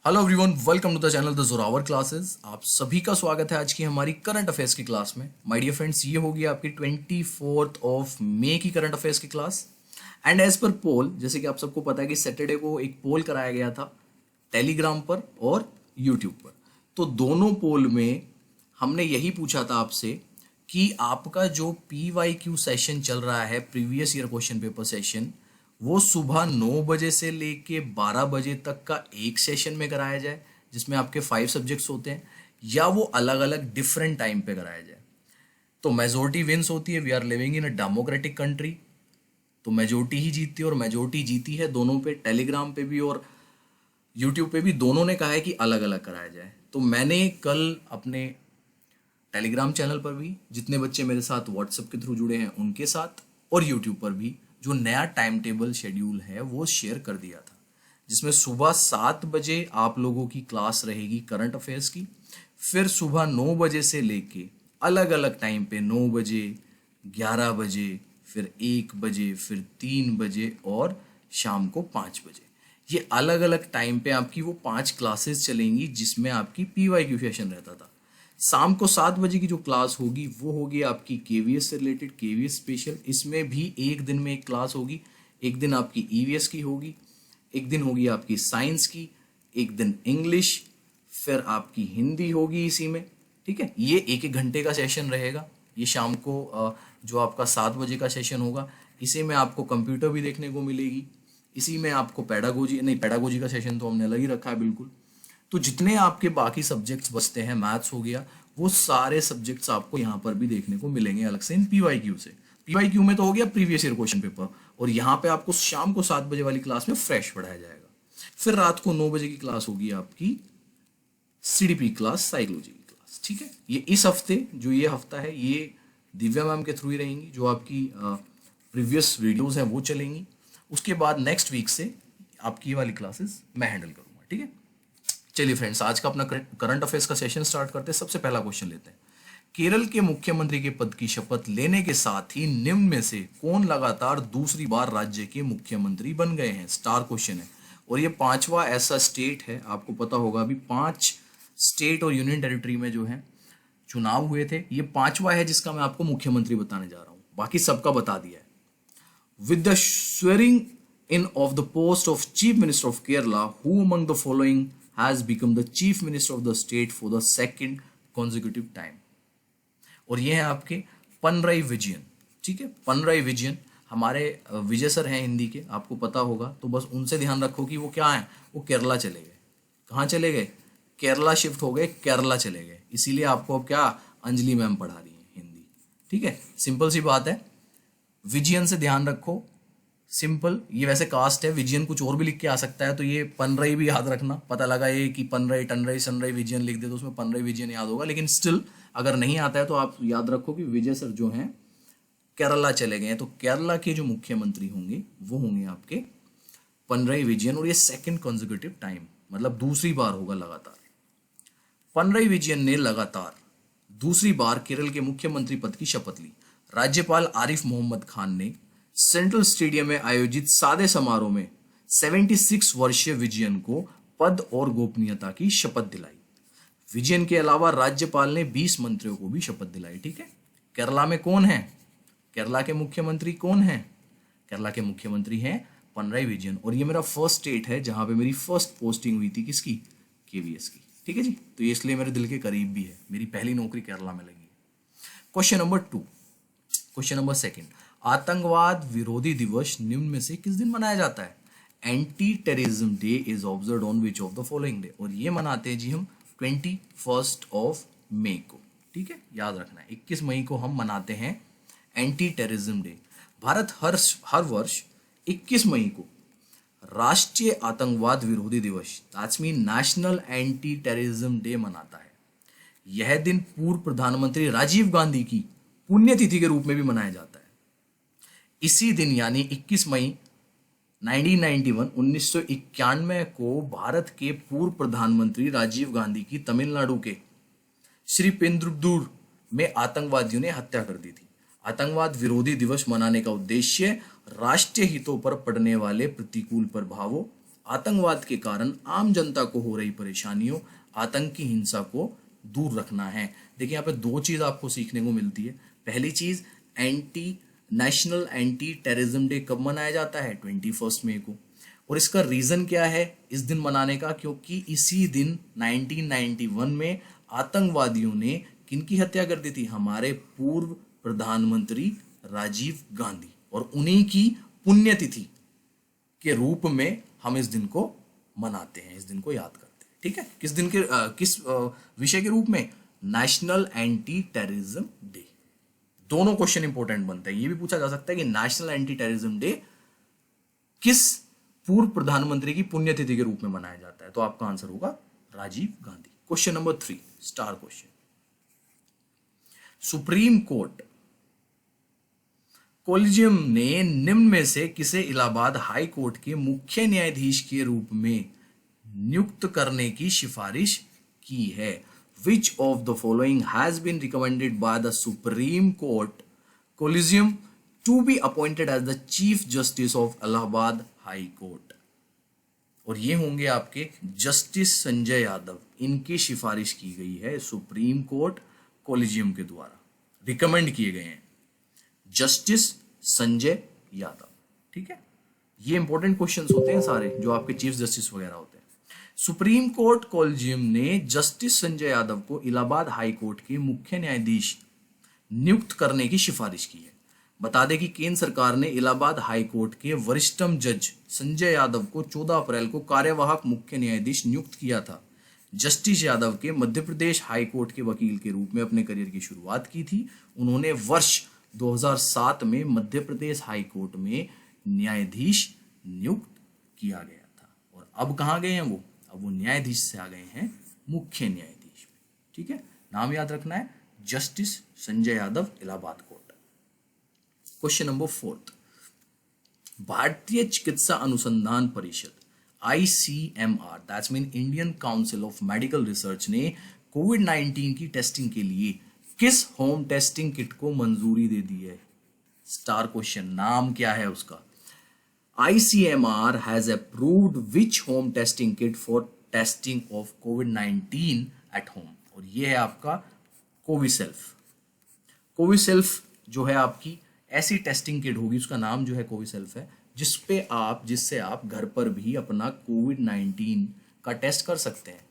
Hello everyone, welcome to the channel the Zorawar classes. आप सभी का स्वागत है आज की हमारी करंट अफेयर्स की क्लास में। माय डियर फ्रेंड्स, ये होगी आपकी 24 ऑफ मई की करंट अफेयर्स की class. And as per poll, जैसे कि आप सबको पता है कि सैटरडे को एक पोल कराया गया था टेलीग्राम पर और यूट्यूब पर। तो दोनों पोल में हमने यही पूछा था आपसे कि आपका जो PYQ सेशन चल रहा है, previous year question paper session, वो सुबह 9 बजे से लेके 12 बजे तक का एक सेशन में कराया जाए जिसमें आपके 5 सब्जेक्ट्स होते हैं, या वो अलग अलग डिफरेंट टाइम पे कराया जाए। तो मेजोरिटी विंस होती है। We are living in a democratic country, तो मेजोरिटी ही जीतती है और मेजोरिटी जीती है दोनों पे, टेलीग्राम पे भी और यूट्यूब पे भी। दोनों ने कहा है कि अलग अलग कराया जाए। तो मैंने कल अपने टेलीग्राम चैनल पर भी, जितने बच्चे मेरे साथ व्हाट्सएप के थ्रू जुड़े हैं उनके साथ, और यूट्यूब पर भी जो नया टाइम टेबल शेड्यूल है वो शेयर कर दिया था, जिसमें सुबह 7 बजे आप लोगों की क्लास रहेगी करंट अफेयर्स की। फिर सुबह 9 बजे से लेके अलग अलग टाइम पे 9 बजे, 11 बजे, फिर 1 बजे, फिर 3 बजे और शाम को 5 बजे, ये अलग अलग टाइम पे आपकी वो 5 क्लासेस चलेंगी जिसमें आपकी PYQ सेशन रहता था। शाम को 7 बजे की जो क्लास होगी वो होगी आपकी KVS से रिलेटेड, KVS स्पेशल। इसमें भी एक दिन में एक क्लास होगी। एक दिन आपकी EVS की होगी, एक दिन होगी आपकी साइंस की, एक दिन इंग्लिश, फिर आपकी हिंदी होगी इसी में। ठीक है, ये एक एक घंटे का सेशन रहेगा। ये शाम को जो आपका 7 बजे का सेशन होगा, इसी में आपको कंप्यूटर भी देखने को मिलेगी। इसी में आपको पेडागोजी, नहीं पेडागोजी का सेशन तो हमने अलग ही रखा है बिल्कुल। तो जितने आपके बाकी सब्जेक्ट्स बचते हैं, मैथ्स हो गया, वो सारे सब्जेक्ट्स आपको यहाँ पर भी देखने को मिलेंगे अलग से इन PYQ से। PYQ में तो हो गया प्रीवियस ईयर क्वेश्चन पेपर, और यहाँ पे आपको शाम को 7 बजे वाली क्लास में फ्रेश पढ़ाया जाएगा। फिर रात को 9 बजे की क्लास होगी आपकी CDP क्लास, साइकोलॉजी की क्लास। ठीक है, ये इस हफ्ते, जो ये हफ्ता है, ये दिव्या मैम के थ्रू ही रहेंगी। जो आपकी प्रीवियस वीडियोस हैं वो चलेंगी। उसके बाद नेक्स्ट वीक से आपकी ये वाली क्लासेस मैं हैंडल करूंगा। ठीक है, चलिए फ्रेंड्स, आज का अपना करंट अफेयर्स का सेशन स्टार्ट करते हैं। सबसे पहला क्वेश्चन लेते हैं। केरल के मुख्यमंत्री के पद की शपथ लेने के साथ ही निम्न में से कौन लगातार दूसरी बार राज्य के मुख्यमंत्री बन गए हैं? स्टार क्वेश्चन है, और ये 5वां ऐसा स्टेट है। आपको पता होगा अभी 5 स्टेट और यूनियन टेरिटरी में जो है चुनाव हुए थे, ये 5वां है जिसका मैं आपको मुख्यमंत्री बताने जा रहा हूं। बाकी सबका बता दिया है। With the swearing in of the post of Chief Minister of Kerala, who among the following has become the Chief Minister of the state for the second consecutive time? और ये है आपके पनरई विजयन। ठीक है, पनरई विजयन हमारे विजय सर हैं हिंदी के, आपको पता होगा। तो बस उनसे ध्यान रखो कि वो क्या है, वो केरला चले गए। कहाँ चले गए? केरला शिफ्ट हो गए, केरला चले गए। इसीलिए आपको अब क्या अंजलि मैम पढ़ा रही है हिंदी। ठीक है, सिंपल सी बात है। विजयन से ध्यान रखो, सिंपल। ये वैसे कास्ट है, विजयन कुछ और भी लिख के आ सकता है, तो ये पनरई भी याद रखना। पता लगा ये कि पनरई, टनरई, सनरई, विजयन लिख दे तो उसमें पनरई विजयन याद होगा, लेकिन स्टिल अगर नहीं आता है तो आप याद रखो कि विजय सर जो हैं केरला चले गए हैं। तो केरला के जो मुख्यमंत्री होंगे वो होंगे आपके पनरई विजयन, और ये सेकेंड कॉन्जिक्यूटिव टाइम, मतलब दूसरी बार होगा लगातार। पनरई विजयन ने लगातार दूसरी बार केरल के मुख्यमंत्री पद की शपथ ली। राज्यपाल आरिफ मोहम्मद खान ने सेंट्रल स्टेडियम में आयोजित सादे समारोह में 76 वर्षीय विजयन को पद और गोपनीयता की शपथ दिलाई। विजयन के अलावा राज्यपाल ने 20 मंत्रियों को भी शपथ दिलाई। ठीक है, केरला में कौन है? केरला के मुख्यमंत्री कौन है? केरला के मुख्यमंत्री हैं पनरई विजयन, और ये मेरा फर्स्ट स्टेट है जहां पे मेरी फर्स्ट पोस्टिंग हुई थी। किसकी? KVS की। ठीक है जी, तो ये इसलिए मेरे दिल के करीब भी है। मेरी पहली नौकरी केरला में लगी है। क्वेश्चन नंबर 2, क्वेश्चन नंबर 2, आतंकवाद विरोधी दिवस निम्न में से किस दिन मनाया जाता है? Anti terrorism day is observed on which of the following day? और ये मनाते हैं जी हम 21 ऑफ मई को। ठीक है, याद रखना है 21 मई को हम मनाते हैं एंटी टेररिज्म डे। भारत हर वर्ष 21 मई को राष्ट्रीय आतंकवाद विरोधी दिवस, that's mean national anti terrorism day मनाता है। यह दिन पूर्व प्रधानमंत्री राजीव गांधी की पुण्यतिथि के रूप में भी मनाया जाता है। इसी दिन यानी 21 मई 1991 को भारत के पूर्व प्रधानमंत्री राजीव गांधी की तमिलनाडु के श्रीपेंद्रुदूर में आतंकवादियों ने हत्या कर दी थी। आतंकवाद विरोधी दिवस मनाने का उद्देश्य राष्ट्रीय हितों पर पड़ने वाले प्रतिकूल प्रभावों, आतंकवाद के कारण आम जनता को हो रही परेशानियों, आतंकी हिंसा को दूर रखना है। देखिए यहाँ पे दो चीज आपको सीखने को मिलती है। पहली चीज, नेशनल एंटी टेररिज्म डे कब मनाया जाता है? 21 मई को। और इसका रीजन क्या है इस दिन मनाने का? क्योंकि इसी दिन 1991 में आतंकवादियों ने किनकी हत्या कर दी थी? हमारे पूर्व प्रधानमंत्री राजीव गांधी। और उन्हीं की पुण्यतिथि के रूप में हम इस दिन को मनाते हैं, इस दिन को याद करते हैं। ठीक है, किस दिन के किस विषय के रूप में? National anti terrorism day. दोनों क्वेश्चन इंपॉर्टेंट बनते हैं। ये भी पूछा जा सकता है कि नेशनल एंटी टेररिज्म डे किस पूर्व प्रधानमंत्री की पुण्यतिथि के रूप में मनाया जाता है? तो आपका आंसर होगा Rajiv Gandhi. Question number 3, star question. Supreme court collegium ने निम्न में से किसे इलाहाबाद हाई कोर्ट के मुख्य न्यायाधीश के रूप में नियुक्त करने की सिफारिश की है? Which of the following has been recommended by the Supreme Court Collegium to be appointed as the Chief Justice of Allahabad High Court? और ये होंगे आपके जस्टिस संजय यादव। इनकी सिफारिश की गई है सुप्रीम कोर्ट कोलिजियम के द्वारा, रिकमेंड किए गए हैं जस्टिस संजय यादव। ठीक है, ये इंपॉर्टेंट क्वेश्चंस होते हैं सारे जो आपके चीफ जस्टिस वगैरह होते हैं। सुप्रीम कोर्ट कोलिजियम ने जस्टिस संजय यादव को इलाहाबाद हाई कोर्ट के मुख्य न्यायाधीश नियुक्त करने की सिफारिश की है। बता दें कि केंद्र सरकार ने इलाहाबाद हाई कोर्ट के वरिष्ठतम जज संजय यादव को 14 अप्रैल को कार्यवाहक मुख्य न्यायाधीश नियुक्त किया था। जस्टिस यादव के मध्य प्रदेश हाई कोर्ट के वकील के रूप में अपने करियर की शुरुआत की थी। उन्होंने वर्ष 2007 में मध्य प्रदेश हाई कोर्ट में न्यायाधीश नियुक्त किया गया था। और अब कहाँ गए हैं वो? अब वो न्यायाधीश से आ गए हैं मुख्य न्यायाधीश में। ठीक है, नाम याद रखना है, justice Sanjay Yadav, Allahabad court. Question number 4, भारतीय चिकित्सा अनुसंधान परिषद ICMR, that's mean Indian council of medical research, ने कोविड-19 की टेस्टिंग के लिए किस होम टेस्टिंग किट को मंजूरी दे दी है? स्टार क्वेश्चन, नाम क्या है उसका? ICMR has approved which home testing kit for testing of COVID-19 at home? और ये है आपका कोविसेल्फ। कोविसेल्फ जो है आपकी ऐसी टेस्टिंग किट होगी, उसका नाम जो है कोविसेल्फ है, जिससे आप घर पर भी अपना COVID-19 का टेस्ट कर सकते हैं।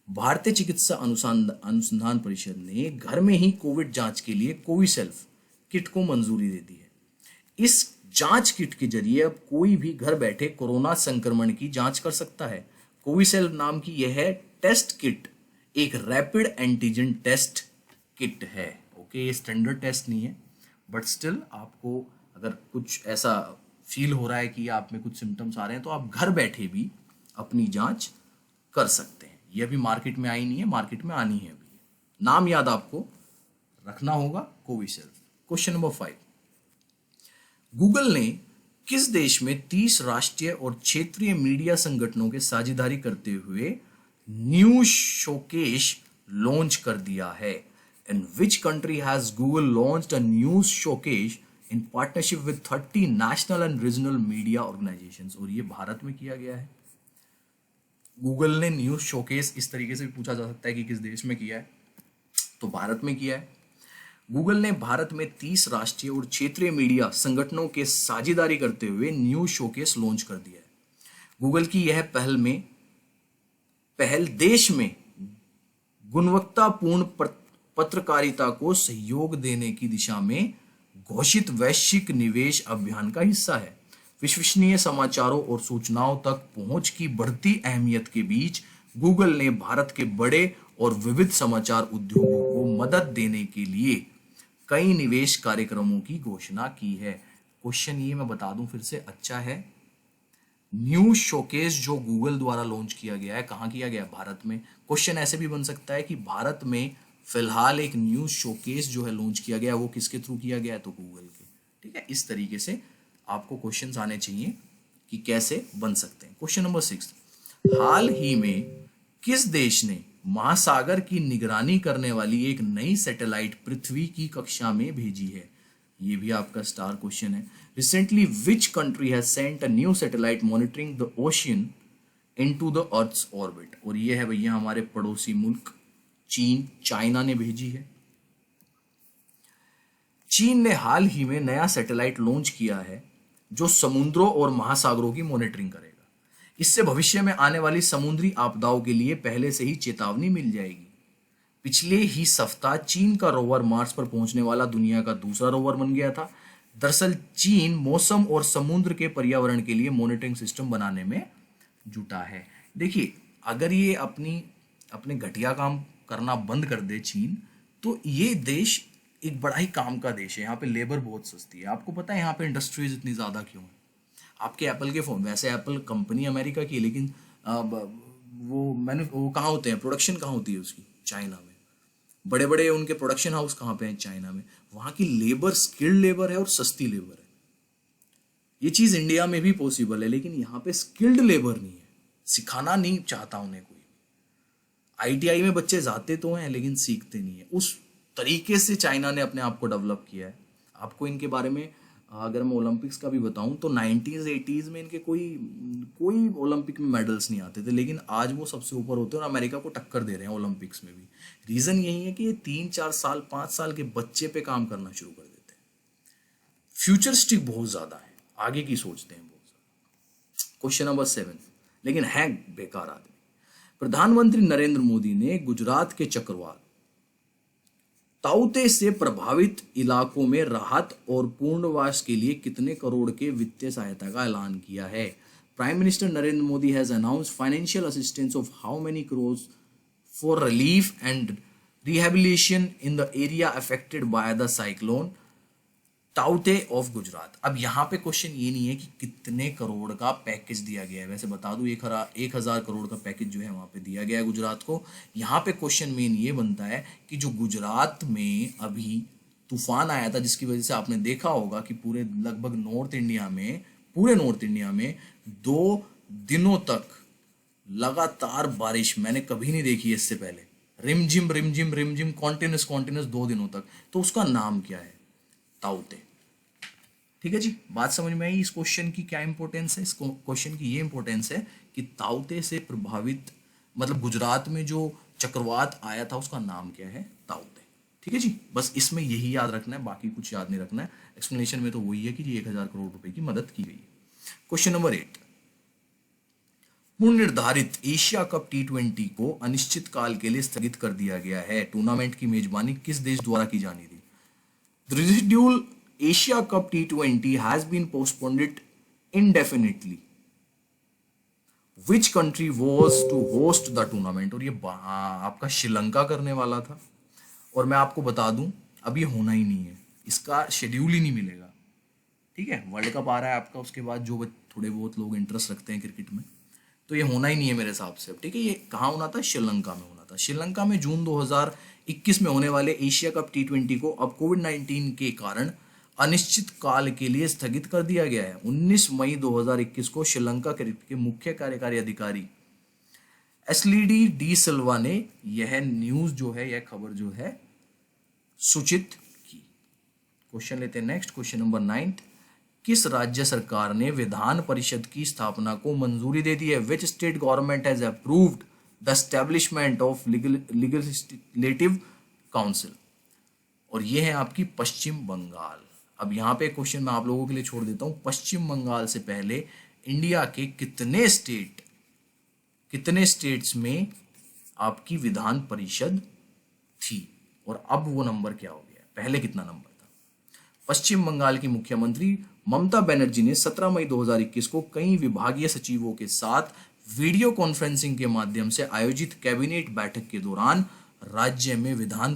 भारतीय चिकित्सा अनुसंधान परिषद ने घर में ही कोविड जांच के लिए कोविसेल्फ किट को मंजूरी दे दी है। इस जांच किट के जरिए अब कोई भी घर बैठे कोरोना संक्रमण की जांच कर सकता है। कोविसेल्फ नाम की यह है टेस्ट किट एक रैपिड एंटीजन टेस्ट किट है। ओके, ये स्टैंडर्ड टेस्ट नहीं है, बट स्टिल आपको अगर कुछ ऐसा फील हो रहा है कि आप में कुछ सिम्टम्स आ रहे हैं तो आप घर बैठे भी अपनी जांच कर सकते हैं। ये अभी मार्केट में आई नहीं है, मार्केट में आनी है अभी। नाम याद आपको रखना होगा, कोविसेल्फ। क्वेश्चन नंबर 5, गूगल ने किस देश में 30 राष्ट्रीय और क्षेत्रीय मीडिया संगठनों के साझेदारी करते हुए न्यूज शोकेस लॉन्च कर दिया है? In which country has Google launched a news showcase in partnership with 30 national and regional media organisations? और ये भारत में किया गया है। गूगल ने न्यूज शोकेस, इस तरीके से भी पूछा जा सकता है कि किस देश में किया है, तो भारत में किया है। गूगल ने भारत में 30 राष्ट्रीय और क्षेत्रीय मीडिया संगठनों के साझेदारी करते हुए न्यूज शोकेस लॉन्च कर दिया है। गूगल की यह पहल देश में गुणवत्तापूर्ण पत्रकारिता को सहयोग देने की दिशा में घोषित वैश्विक निवेश अभियान का हिस्सा है। विश्वसनीय समाचारों और सूचनाओं तक पहुंच की बढ़ती अहमियत के बीच गूगल ने भारत के बड़े और विविध समाचार उद्योगों को मदद देने के लिए कई निवेश कार्यक्रमों की घोषणा की है। क्वेश्चन ये मैं बता दूं फिर से, अच्छा है, न्यूज शोकेस जो गूगल द्वारा लॉन्च किया गया है, कहाँ किया गया? भारत में। क्वेश्चन ऐसे भी बन सकता है कि भारत में फिलहाल एक न्यूज शोकेस जो है लॉन्च किया गया, वो किसके थ्रू किया गया है? तो गूगल के। ठीक है, इस तरीके से आपको क्वेश्चंस आने चाहिए कि कैसे बन सकते हैं। क्वेश्चन नंबर 6, हाल ही में किस देश ने महासागर की निगरानी करने वाली एक नई सैटेलाइट पृथ्वी की कक्षा में भेजी है? ये भी आपका स्टार क्वेश्चन है। Recently which country has sent a new satellite monitoring the ocean into the earth's orbit, और ये है भैया हमारे पड़ोसी मुल्क चीन, चाइना ने भेजी है। चीन ने हाल ही में नया सैटेलाइट लॉन्च किया है जो समुद्रों और महासागरों की मॉनिटरिंग करेगा। इससे भविष्य में आने वाली समुद्री आपदाओं के लिए पहले से ही चेतावनी मिल जाएगी। पिछले ही सप्ताह चीन का रोवर मार्स पर पहुंचने वाला दुनिया का दूसरा रोवर बन गया था। दरअसल चीन मौसम और समुद्र के पर्यावरण के लिए मॉनिटरिंग सिस्टम बनाने में जुटा है। देखिए, अगर ये अपने घटिया काम करना बंद कर दे चीन, तो ये देश एक बड़ा ही काम का देश है। यहाँ पे लेबर बहुत सस्ती है। आपको पता है यहाँ पे इंडस्ट्रीज इतनी ज़्यादा क्यों है? आपके एप्पल के फ़ोन, वैसे एप्पल कंपनी अमेरिका की है, लेकिन वो कहाँ होते हैं, प्रोडक्शन कहाँ होती है उसकी? चाइना में। बड़े बड़े उनके प्रोडक्शन हाउस कहाँ पे हैं? चाइना में। वहाँ की लेबर स्किल्ड लेबर है और सस्ती लेबर है। ये चीज़ इंडिया में भी पॉसिबल है, लेकिन यहाँ पे स्किल्ड लेबर नहीं है, सिखाना नहीं चाहता उन्हें कोई। आईटीआई में बच्चे जाते तो हैं लेकिन सीखते नहीं है। उस तरीके से चाइना ने अपने आप को डेवलप किया है। आपको इनके बारे में अगर मैं ओलंपिक्स का भी बताऊं तो 90s 80s में इनके कोई ओलंपिक में मेडल्स नहीं आते थे, लेकिन आज वो सबसे ऊपर होते हैं और अमेरिका को टक्कर दे रहे हैं ओलंपिक्स में भी। रीज़न यही है कि ये 3-4 साल 5 साल के बच्चे पे काम करना शुरू कर देते हैं। फ्यूचरिस्टिक बहुत ज़्यादा है, आगे की सोचते हैं बहुत ज़्यादा। क्वेश्चन नंबर 7, लेकिन है बेकार आदमी। प्रधानमंत्री नरेंद्र मोदी ने गुजरात के चक्रवात ताउते से प्रभावित इलाकों में राहत और पुनर्वास के लिए कितने करोड़ के वित्तीय सहायता का ऐलान किया है? Prime minister Narendra Modi has announced financial assistance of how many crore for relief and rehabilitation in the area affected by the cyclone ताउते ऑफ गुजरात। अब यहाँ पे क्वेश्चन ये नहीं है कि कितने करोड़ का पैकेज दिया गया है। वैसे बता दूं 1,000 करोड़ का पैकेज जो है वहाँ पे दिया गया है गुजरात को। यहाँ पे क्वेश्चन मेन ये बनता है कि जो गुजरात में अभी तूफान आया था, जिसकी वजह से आपने देखा होगा कि पूरे नॉर्थ इंडिया में 2 दिनों तक लगातार बारिश मैंने कभी नहीं देखी इससे पहले। रिमझिम रिमझिम रिमझिम कॉन्टिन्यूस 2 दिनों तक। तो उसका नाम क्या है? ताउते। ठीक है जी, बात समझ में आई। इस क्वेश्चन की क्या इंपॉर्टेंस है? इस क्वेश्चन की ये इंपॉर्टेंस है कि ताउते से प्रभावित मतलब गुजरात में जो चक्रवात आया था उसका नाम क्या है? ताउते। ठीक है जी, बस इसमें यही याद रखना है, बाकी कुछ याद नहीं रखना है। एक्सप्लेनेशन में तो वही है कि जी 1,000 करोड़ रुपए की मदद की गई है। क्वेश्चन नंबर 8, पूर्व निर्धारित एशिया कप T20 को अनिश्चित काल के लिए स्थगित कर दिया गया है। टूर्नामेंट की मेजबानी किस देश द्वारा की जानी थी? The residual Asia Cup T20 has been postponed indefinitely. Which country was to host the tournament? और ये आपका श्रीलंका करने वाला था, और मैं आपको बता दूं अब ये होना ही नहीं है, इसका शेड्यूल ही नहीं मिलेगा। ठीक है, वर्ल्ड कप आ रहा है आपका, उसके बाद जो थोड़े बहुत लोग इंटरेस्ट रखते हैं क्रिकेट में, तो ये होना ही नहीं है मेरे हिसाब से। ठीक है, ये कहाँ होना था? श्रीलंका में होना था। श्रीलंका में जून 2021 में होने वाले एशिया कप T20 को अब कोविड-19 के कारण अनिश्चित काल के लिए स्थगित कर दिया गया है। 19 मई 2021 को श्रीलंका के मुख्य कार्यकारी अधिकारी एसलीडी डी सिल्वा ने यह न्यूज जो है, यह खबर जो है सूचित की। क्वेश्चन लेते हैं नेक्स्ट, क्वेश्चन नंबर 9। किस राज्य सरकार ने विधान परिषद की स्थापना को मंजूरी दे दी है? Which state government has approved the establishment of legislative council? और ये है आपकी पश्चिम बंगाल। अब यहाँ पे क्वेश्चन मैं आप लोगों के लिए छोड़ देता हूँ। पश्चिम बंगाल से पहले इंडिया के कितने स्टेट्स में आपकी विधान परिषद थी, और अब वो नंबर क्या हो गया? पहले कितना नंबर था? पश्चिम बंगाल की मुख्यमंत्री ममता बनर्जी ने 17 मई 2021 को कई विभागीय सचिवों के साथ वीडियो कॉन्फ्रेंसिंग के माध्यम से आयोजित कैबिनेट बैठक के दौरान राज्य में विधान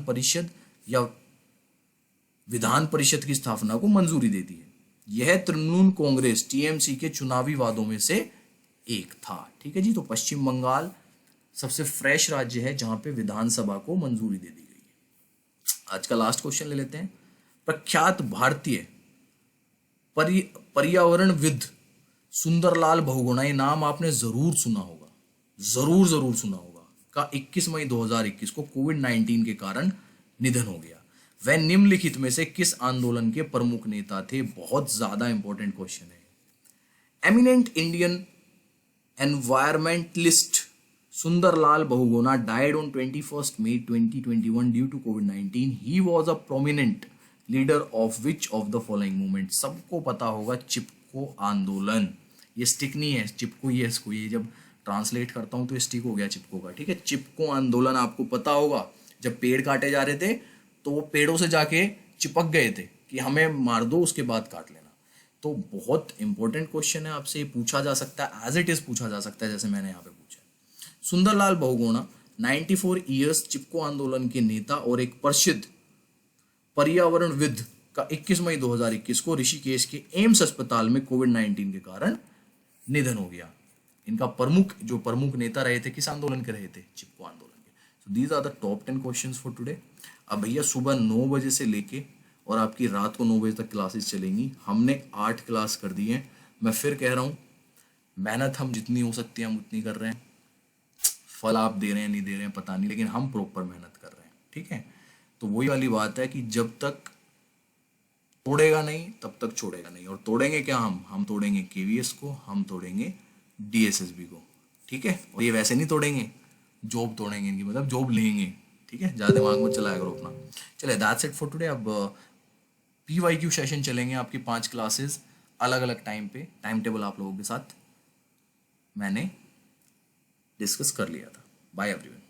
परिषद की स्थापना को मंजूरी दे दी है। यह तृणमूल कांग्रेस टीएमसी के चुनावी वादों में से एक था। ठीक है जी, तो पश्चिम बंगाल सबसे फ्रेश राज्य है जहां पे विधानसभा को मंजूरी दे दी गई है। आज का लास्ट क्वेश्चन ले लेते हैं। प्रख्यात भारतीय पर्यावरणविद सुंदरलाल बहुगुणा, ये नाम आपने जरूर सुना होगा, जरूर सुना होगा, का 21 मई 2021 को कोविड-19 के कारण निधन हो गया। वह निम्नलिखित में से किस आंदोलन के प्रमुख नेता थे? बहुत ज्यादा इंपॉर्टेंट क्वेश्चन है। Eminent Indian environmentalist Sundarlal Bahuguna died on 21st May 2021 due to COVID-19. He was a prominent leader of which of the following movement? सबको पता होगा चिपको आंदोलन। ये स्टिक नहीं है, चिपको ये इसको, ये जब ट्रांसलेट करता हूं तो स्टिक हो गया चिपको का, ठीक है। चिपको आंदोलन आपको पता होगा, जब पेड़ काटे जा रहे थे तो वो पेड़ों से जाके चिपक गए थे कि हमें मार दो उसके बाद काट लेना। तो बहुत इंपॉर्टेंट क्वेश्चन है, आपसे ये पूछा जा सकता है, एज इट इज पूछा जा सकता है, जैसे मैंने यहाँ पे पूछा। सुंदरलाल बहुगुणा 94 ईयर्स चिपको आंदोलन के नेता और एक प्रसिद्ध पर्यावरणविद का 21 मई 2021 को ऋषिकेश के एम्स अस्पताल में कोविड-19 के कारण निधन हो गया। इनका प्रमुख नेता रहे थे, किस आंदोलन के रहे थे? चिपको आंदोलन के। So these are the top 10 questions for today. अब भैया सुबह 9 बजे से लेके और आपकी रात को 9 बजे तक क्लासेस चलेंगी। हमने 8 क्लास कर दी हैं। मैं फिर कह रहा हूँ, मेहनत हम जितनी हो सकती है हम उतनी कर रहे हैं। फल आप दे रहे हैं नहीं दे रहे हैं पता नहीं, लेकिन हम प्रॉपर मेहनत कर रहे हैं, ठीक है। तो वही वाली बात है कि जब तक तोड़ेगा नहीं तब तक छोड़ेगा नहीं। और तोड़ेंगे क्या? हम तोड़ेंगे केवीएस को, हम तोड़ेंगे डीएसएसबी को, ठीक है। और ये वैसे नहीं तोड़ेंगे, जॉब तोड़ेंगे इनकी, मतलब जॉब लेंगे, ठीक है। ज़्यादा दिमाग में चलाया करो अपना। चले, दैट्स इट फॉर टुडे। अब PYQ सेशन चलेंगे आपकी 5 क्लासेस अलग अलग टाइम पे। टाइम टेबल आप लोगों के साथ मैंने डिस्कस कर लिया था। Bye everyone.